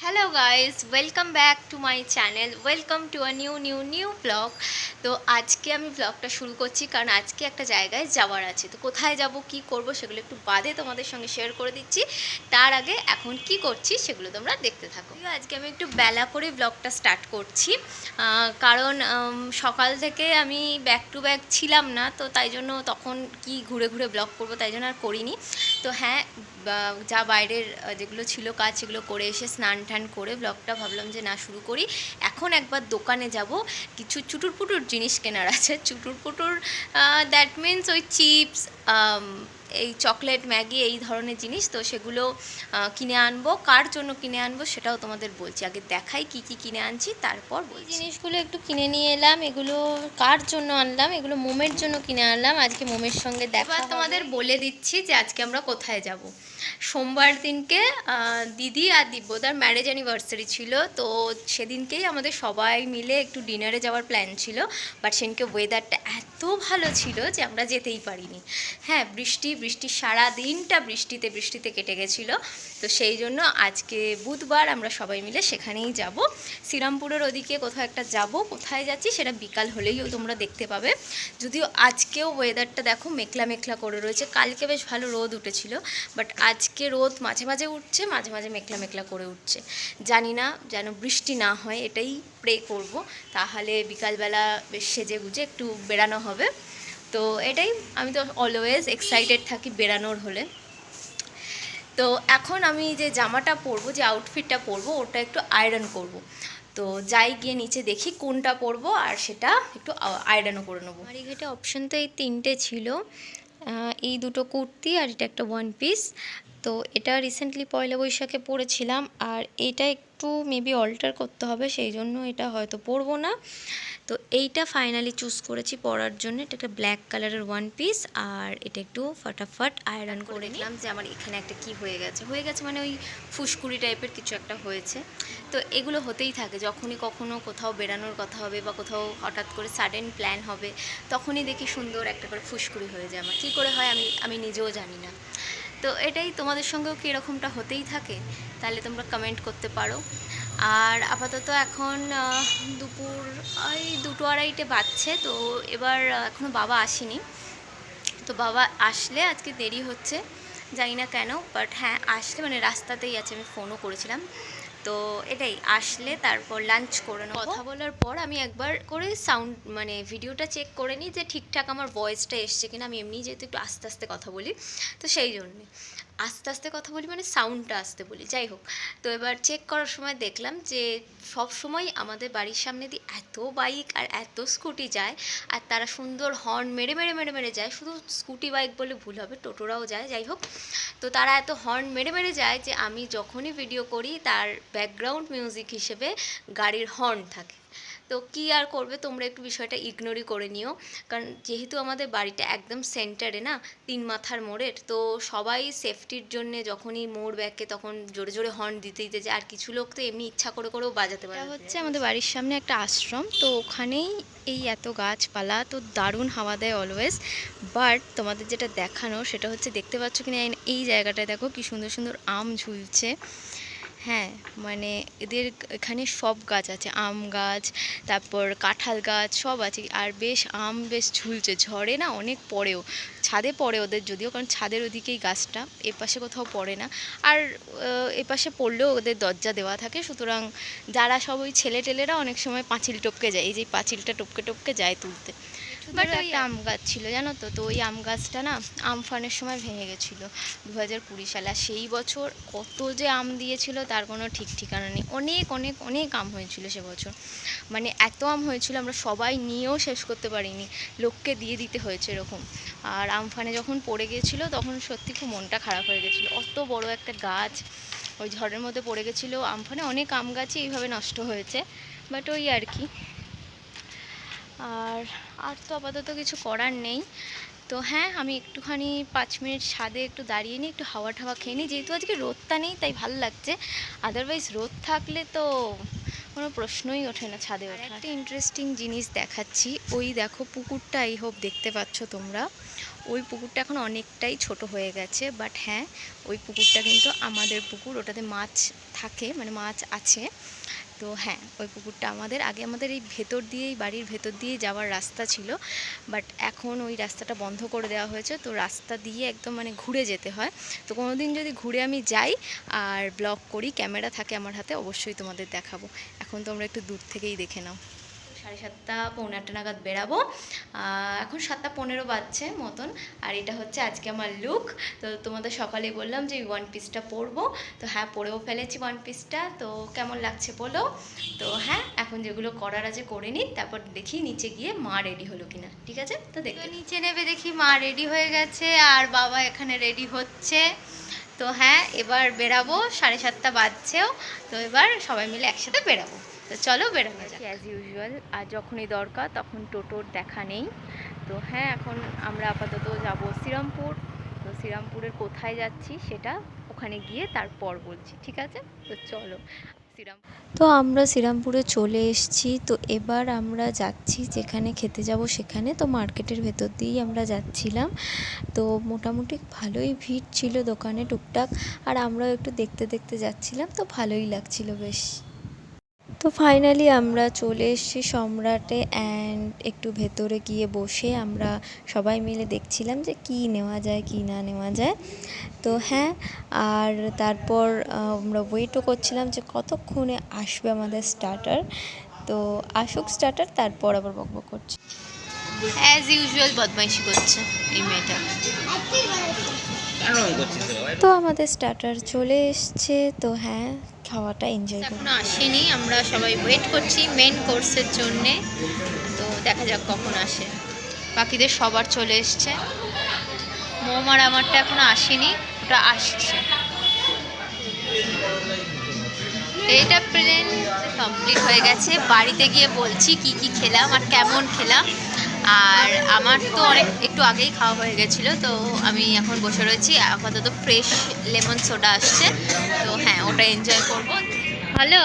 Hello guys welcome back to my channel welcome to a new blog. তো আজকে আমি ব্লগটা শুরু করছি কারণ আজকে একটা জায়গায় যাওয়ার আছে। তো কোথায় যাব কি করব সেগুলো একটু বাদে তোমাদের সঙ্গে শেয়ার করে দিচ্ছি। তার আগে এখন কি করছি সেগুলো তোমরা দেখতে থাকো। আজকে আমি একটু বেলা করে ব্লগটা স্টার্ট করছি কারণ সকাল থেকে আমি ব্যাক টু ব্যাক ছিলাম না, তো তাই জন্য তখন কি ঘুরে ঘুরে ব্লগ করব তাই জন্য আর করিনি। তো হ্যাঁ, যা বাইরের যেগুলো ছিল কাজ সেগুলো করে এসে স্নান টান করে ব্লগটা ভাবলাম যে না শুরু করি। এখন একবার দোকানে যাব, কিছু চুটুর পুটুর জিনিস কেনার আছে। চুটুর পুটুর দ্যাট মিনস ওই চিপস, এই চকলেট, ম্যাগি, এই ধরনের জিনিস। তো সেগুলো কিনে আনবো। কার জন্য কিনে আনবো সেটাও তোমাদের বলছি। আগে দেখাই কি কি কিনে আনছি তারপর বলছি। জিনিসগুলো একটু কিনে নিয়ে এলাম। এগুলো কার জন্য আনলাম? এগুলো মোমের জন্য কিনে আনলাম। আজকে মোমের সঙ্গে দেখা তোমাদের বলে দিচ্ছি যে আজকে আমরা কোথায় যাব। সোমবার দিনকে দিদি আর দিব্যদার ম্যারেজ অ্যানিভার্সারি ছিল, তো সেদিনকেই আমাদের সবাই মিলে একটু ডিনারে যাওয়ার প্ল্যান ছিল। বাট সেদিনকে ওয়েদারটা এত ভালো ছিল যে আমরা যেতেই পারিনি। হ্যাঁ, বৃষ্টি সারা দিনটা বৃষ্টিতে কেটে গেছিলো। তো সেই জন্য আজকে বুধবার আমরা সবাই মিলে সেখানেই যাব। শ্রীরামপুরের ওদিকে কোথাও একটা যাব। কোথায় যাচ্ছি সেটা বিকাল হলেই তোমরা দেখতে পাবে। যদিও আজকেও ওয়েদারটা দেখো মেঘলা মেঘলা করে রয়েছে। কালকে বেশ ভালো রোদ উঠেছিল, বাট আজকে রোদ মাঝে মাঝে উঠছে, মাঝে মাঝে মেঘলা মেঘলা করে উঠছে। জানি না যেন বৃষ্টি না হয়, এটাই প্রে করব। তাহলে বিকালবেলা বেশ সেজে গুজে একটু বেড়ানো হবে। তো এটাই, আমি তো অলওয়েজ এক্সাইটেড থাকি বেড়ানোর হলে। তো এখন আমি যে জামাটা পরবো, যে আউটফিটটা পরবো, ওটা একটু আয়রন করব। তো যাই গিয়ে নিচে দেখি কোনটা পরবো আর সেটা একটু আয়রনও করে নেবো। আমার এখানে অপশন তো এই তিনটে ছিল, এই দুটো কুর্তি আর এটা একটা ওয়ান পিস। তো এটা রিসেন্টলি পয়লা বৈশাখে পরেছিলাম, আর এটা একটু মেবি অল্টার করতে হবে, সেই জন্য এটা হয়তো পরবো না। তো এইটা ফাইনালি চুজ করেছি পরার জন্য। এটা একটা ব্ল্যাক কালারের ওয়ান পিস, আর এটা একটু ফটাফট আয়রন করে নিলাম। যে আমার এখানে একটা কি হয়ে গেছে মানে ওই ফুসকুড়ি টাইপের কিছু একটা হয়েছে। তো এগুলো হতেই থাকে, যখনই কখনো কোথাও বেরানোর কথা হবে বা কোথাও হঠাৎ করে সাডেন প্ল্যান হবে, তখনই দেখি সুন্দর একটা করে ফুসকুড়ি হয়ে যায়। আমার কী করে হয় আমি নিজেও জানি না। তো এটাই, তোমাদের সঙ্গেও কি এরকমটা হতেই থাকে? তাহলে তোমরা কমেন্ট করতে পারো। আর আপাতত এখন দুপুর ওই 2-2:30 বাজছে। তো এবার এখনও বাবা আসেনি। তো বাবা আসলে আজকে দেরি হচ্ছে, জানি না কেন, বাট হ্যাঁ আসলে, মানে রাস্তাতেই আছে, আমি ফোনও করেছিলাম। তো এটাই, আসলে তারপর লাঞ্চ করে নেব। কথা বলার পর আমি একবার করে সাউন্ড মানে ভিডিওটা চেক করে নিই যে ঠিকঠাক আমার ভয়েসটা এসছে কিনা। আমি এমনি যেহেতু একটু আস্তে আস্তে কথা বলি, তো সেই জন্যে আস্তে আস্তে কথা বলি, মানে সাউন্ডটা আসতে বলি। যাই হোক, তো এবার চেক করার সময় দেখলাম যে সব সময় আমাদের বাড়ির সামনে দিয়ে এত বাইক আর এত স্কুটি যায়, আর তারা সুন্দর হর্ন মেরে মেরে মেরে মেরে যায়। শুধু স্কুটি বাইক বলে ভুল হবে, টোটোরাও যায়। যাই হোক, তো তারা এত হর্ন মেরে মেরে যায় যে আমি যখনই ভিডিও করি তার ব্যাকগ্রাউন্ড মিউজিক হিসেবে গাড়ির হর্ন থাকে। তো কী আর করবে, তোমরা একটু বিষয়টা ইগনোরই করে নিও। কারণ যেহেতু আমাদের বাড়িটা একদম সেন্টারে না, 3 মাথার মোড়ের, তো সবাই সেফটির জন্যে যখনই মোড় ব্যাকে তখন জোরে জোরে হর্ন দিতে দিতে যায়। আর কিছু লোক তো এমনি ইচ্ছা করে করেও বাজাতে পারে। হচ্ছে আমাদের বাড়ির সামনে একটা আশ্রম, তো ওখানেই এই এত গাছপালা, তো দারুণ হাওয়া দেয় অলওয়েজ। বাট তোমাদের যেটা দেখানো সেটা হচ্ছে, দেখতে পাচ্ছ কি না এই জায়গাটায় দেখো কি সুন্দর সুন্দর আম ঝুলছে। হ্যাঁ, মানে এদের এখানে সব গাছ আছে, আম গাছ, তারপর কাঁঠাল গাছ, সব আছে। আর বেশ আম বেশ ঝুলছে, ঝড়ে না অনেক পড়েও। ছাদে পড়ে ওদের, যদিও, কারণ ছাদের ওদিকেই গাছটা, এপাশে কোথাও পড়ে না। আর এপাশে পড়লেও ওদের দরজা দেওয়া থাকে, সুতরাং যারা সব ওই ছেলে টেলেরা অনেক সময় পাঁচিল টপকে যায়, এই যে পাঁচিলটা টপকে টপকে যায় তুলতে। বাট একটা আম গাছ ছিল জানো তো, তো ওই আম গাছটা না আমফানের সময় ভেঙে গেছিলো 2020 সালে। আর সেই বছর কত যে আম দিয়েছিল তার কোনো ঠিক ঠিকানা নেই। অনেক অনেক অনেক আম হয়েছিল সে বছর, মানে এত আম হয়েছিল আমরা সবাই নিয়েও শেষ করতে পারিনি, লোককে দিয়ে দিতে হয়েছে এরকম। আর আমফানে যখন পড়ে গিয়েছিলো তখন সত্যি খুব মনটা খারাপ হয়ে গেছিলো। অত বড় একটা গাছ ওই ঝড়ের মধ্যে পড়ে গেছিলো। আমফানে অনেক আম গাছই এইভাবে নষ্ট হয়েছে, বাট ওই আর কি। আর তো আপাতত কিছু করার নেই। তো হ্যাঁ, আমি একটুখানি 5 মিনিট ছাদে একটু দাঁড়িয়ে নিই, একটু হাওয়া ঠাওয়া খেয়ে নিই। যেহেতু আজকে রোদটা নেই তাই ভালো লাগছে, আদারওয়াইজ রোদ থাকলে তো কোনো প্রশ্নই ওঠে না ছাদে ওঠা। একটা ইন্টারেস্টিং জিনিস দেখাচ্ছি, ওই দেখো পুকুরটা, আই হোপ দেখতে পাচ্ছ তোমরা। ওই পুকুরটা এখন অনেকটাই ছোট হয়ে গেছে, বাট হ্যাঁ ওই পুকুরটা কিন্তু আমাদের পুকুর, ওটাতে মাছ থাকে, মানে মাছ আছে। তো হ্যাঁ ওই পুকুরটা আমাদের। আগে আমাদের এই ভেতর দিয়েই, বাড়ির ভেতর দিয়েই যাওয়ার রাস্তা ছিল, বাট এখন ওই রাস্তাটা বন্ধ করে দেওয়া হয়েছে। তো রাস্তা দিয়ে একদম মানে ঘুরে যেতে হয়। তো কোনো দিন যদি ঘুরে আমি যাই আর ব্লগ করি, ক্যামেরা থাকে আমার হাতে, অবশ্যই তোমাদের দেখাবো। এখন তোমরা একটু দূর থেকেই দেখে নাও। 7:30 পৌনে 8 নাগাদ বেরাবো। এখন 7:15 বাজছে মতন। আর এটা হচ্ছে আজকে আমার লুক। তো তোমাদের সকালে বললাম যে ওয়ান পিসটা পরবো, তো হ্যাঁ পরেও ফেলেছি ওয়ান পিসটা। তো কেমন লাগছে বলো। তো হ্যাঁ এখন যেগুলো করার আছে করে নিই, তারপর দেখি নিচে গিয়ে মা রেডি হলো কিনা। ঠিক আছে, তো দেখো নিচে নেবে, দেখি মা রেডি হয়ে গেছে আর বাবা এখানে রেডি হচ্ছে। তো হ্যাঁ এবার বেরাবো, 7:30 বাজছেও। তো এবার সবাই মিলে একসাথে বেরাবো। তো চলো বেরোনো যাক। অ্যাজ ইউজুয়াল আর যখনই দরকার তখন টোটোর দেখা নেই। তো হ্যাঁ এখন আমরা আপাতত যাব শ্রীরামপুর। তো শ্রীরামপুরের কোথায় যাচ্ছি সেটা ওখানে গিয়ে তারপর বলছি, ঠিক আছে? তো চলো তো আমরা শ্রীরামপুরে চলে এসেছি। তো এবার আমরা যাচ্ছি যেখানে খেতে যাব সেখানে। তো মার্কেটের ভেতর দিয়েই আমরা যাচ্ছিলাম। তো মোটামুটি ভালোই ভিড় ছিল দোকানে টুকটাক, আর আমরাও একটু দেখতে দেখতে যাচ্ছিলাম, তো ভালোই লাগছিল বেশ। তো ফাইনালি আমরা চলে এসেছি সম্রাটে, অ্যান্ড একটু ভেতরে গিয়ে বসে আমরা সবাই মিলে দেখছিলাম যে কী নেওয়া যায় কী না নেওয়া যায়। তো হ্যাঁ আর তারপর আমরা ওয়েটও করছিলাম যে কতক্ষণে আসবে আমাদের স্টার্টার। তো আসুক স্টার্টার, তারপর আবার বকবক করছি। অ্যাজ ইউজুয়াল বদমাইশি করছে এই মেয়েটা। তো আমাদের স্টার্টার চলে এসছে। তো হ্যাঁ খাওয়াটা এনজয় করি। এখনো আসেনি, আমরা সবাই ওয়েট করছি মেন কোর্সের জন্যে। তো দেখা যাক কখন আসে। বাকিদের সবার চলে এসছে, মোমার আমারটা এখনো আসেনি, ওটা আসছে। এটা প্লেন কমপ্লিট হয়ে গেছে। বাড়িতে গিয়ে বলছি কি কি খেলাম আর কেমন খেলাম। আর আমার তো একটু আগেই খাওয়া হয়ে গেছিলো। তো আমি এখন বসে রয়েছি, আপাতত ফ্রেশ লেমন সোডা আসছে। তো হ্যাঁ ওটা এনজয় করব। ভালো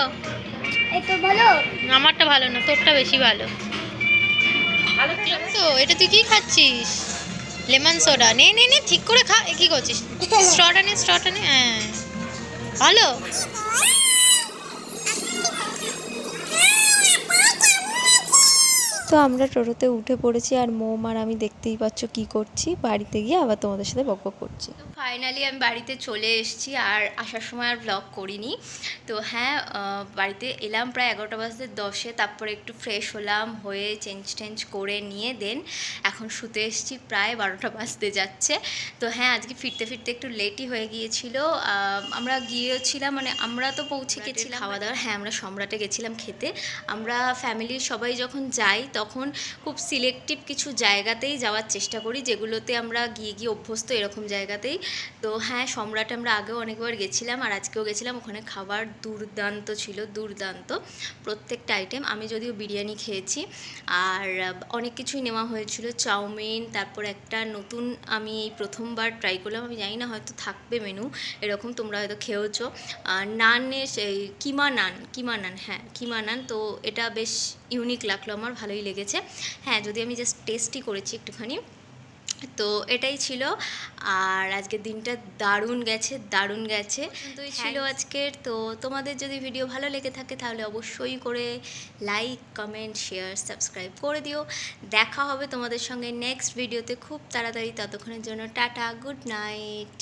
এটা ভালো, আমারটা ভালো না, তোরটা বেশি ভালো। তো এটা তুই কি খাচ্ছিস? Lemon soda. নে নে নে ঠিক করে খা। কি করছিস? স্ট্রটা নে, স্ট্রটা নে। হ্যাঁ ভালো। তো আমরা টোটোতে উঠে পড়েছি, আর মোম আর আমি দেখতেই পাচ্ছ কি করছি। বাড়িতে গিয়ে আবার তোমাদের সাথে বকবক করছি। তো ফাইনালি আমি বাড়িতে চলে এসেছি, আর আসার সময় আর ব্লগ করিনি। তো হ্যাঁ বাড়িতে এলাম প্রায় 11:10। তারপরে একটু ফ্রেশ হলাম, হয়ে চেঞ্জ করে নিয়ে দেন এখন শুতে এসেছি। প্রায় 12টা বাজতে যাচ্ছে। তো হ্যাঁ আজকে ফিরতে ফিরতে একটু লেটই হয়ে গিয়েছিল। আমরা গিয়েছিলাম, মানে আমরা তো পৌঁছে গেছিলাম খাওয়া দাওয়া। হ্যাঁ আমরা সম্রাটে গেছিলাম খেতে। আমরা ফ্যামিলির সবাই যখন যাই তখন খুব সিলেক্টিভ কিছু জায়গাতেই যাওয়ার চেষ্টা করি, যেগুলোতে আমরা গিয়ে অভ্যস্ত, এরকম জায়গাতেই। তো হ্যাঁ সম্রাটে আমরা আগেও অনেকবার গেছিলাম, আর আজকেও গেছিলাম। ওখানে খাবার দুর্দান্ত ছিল, দুর্দান্ত প্রত্যেকটা আইটেম। আমি যদিও বিরিয়ানি খেয়েছি, আর অনেক কিছুই নেওয়া হয়েছিল, চাউমিন, তারপর একটা নতুন আমি এই প্রথমবার ট্রাই করলাম, আমি জানি না হয়তো থাকবে মেনু এরকম, তোমরা হয়তো খেয়েছো, নানের সেই কিমা নান, হ্যাঁ কিমা নান। তো এটা বেশ ইউনিক লাগলো আমার, ভালোই লেগেছে। হ্যাঁ যদি আমি জাস্ট টেস্টই করেছি একটুখানি। তো এটাই ছিল। আর আজকের দিনটা দারুণ গেছে তোই ছিল আজকের। তো তোমাদের যদি ভিডিও ভালো লেগে থাকে তাহলে অবশ্যই করে লাইক, কমেন্ট, শেয়ার, সাবস্ক্রাইব করে দিও। দেখা হবে তোমাদের সঙ্গে নেক্সট ভিডিওতে খুব তাড়াতাড়ি। ততক্ষণের জন্য টাটা, গুড নাইট।